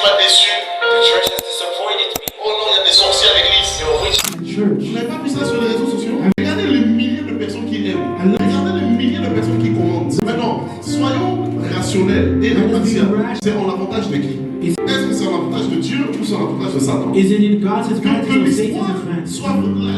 m'a déçu. The church has disappointed me. Oh non, il y a des sorciers à l'église. Vous n'avez pas vu ça sur les réseaux sociaux? Regardez les milliers de personnes qui aiment. Regardez les milliers de personnes qui commentent. Maintenant, soyons rationnels et impartials. C'est en avantage de qui? Est-ce que c'est en avantage de Dieu ou c'est en avantage de Satan? Is it in God's Que advantage or Satan's l'histoire advantage? soit,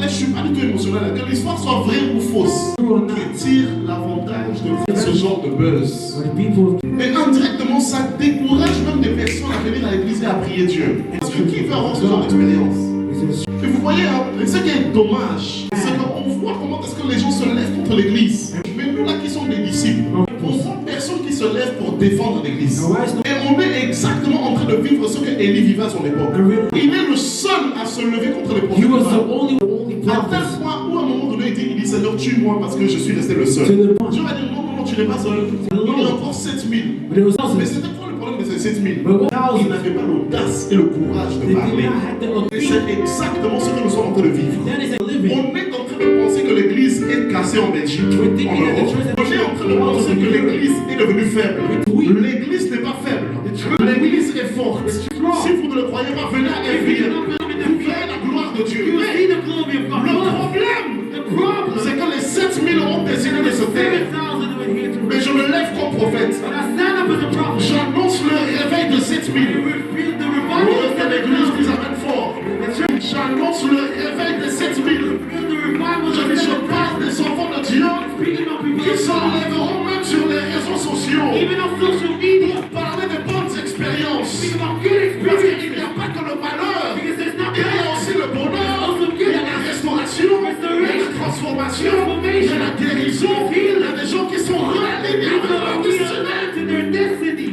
là, je suis pas du tout émotionnel, que l'histoire soit vraie ou fausse, qui tire l'avantage de ce genre de buzz. Or the people Et indirectement, ça décourage même des personnes à venir à l'église et à prier Dieu. Parce que qui veut avoir ce genre d'expérience? Et vous voyez, hein, ce qui est dommage, c'est qu'on voit comment est-ce que les gens se lèvent contre l'église. Mais nous là qui sommes des disciples, on voit personne qui se lève pour défendre l'église. Et on est exactement en train de vivre ce que Élie vivait à son époque. Il est le seul à se lever contre les He was the prophètes. only À tel prophet. point où à un moment donné, il dit Seigneur, tue-moi parce que je suis resté le seul. To the point. Dieu va dire non, non, non, tu n'es pas seul. Il y a encore 7000. But it was Mais thousands. c'était quoi le problème de ces 7000? But what Il thousands? n'avait pas l'audace et le courage de They did parler. not have the Et c'est authority. exactement ce que nous sommes en train de vivre. That is a living. On est en train de penser que l'église est cassée en Belgique, en We're thinking that the Europe. church- On est en train de penser que l'église est devenue faible. Oui. L'église n'est pas faible. L'église est forte. Si vous ne le croyez pas, venez à FBN. Vous verrez la gloire de Dieu. You Mais see the glory of God. le problème, c'est que les 7000 ont décidé de se taire. 7,000 were here to Mais je me lève comme prophète. But I stand up as a prophet. J'annonce le réveil de 7000. You will feel the Oh, revival que of l'église the nous amène fort. J'annonce le réveil de 7000. Feel the revival Je of dis, je the parle des enfants de Dieu Speaking of people qui s'enlèveront même sur les réseaux sociaux even on social media. pour parler de bonnes expériences. Speaking about good Parce experience. qu'il n'y a pas que le malheur, Because there's not il y a aussi le bonheur, il y a la restauration, il y a la transformation, il y a la guérison, il y a des gens qui sont réalignés avec leur destinée. to their destiny.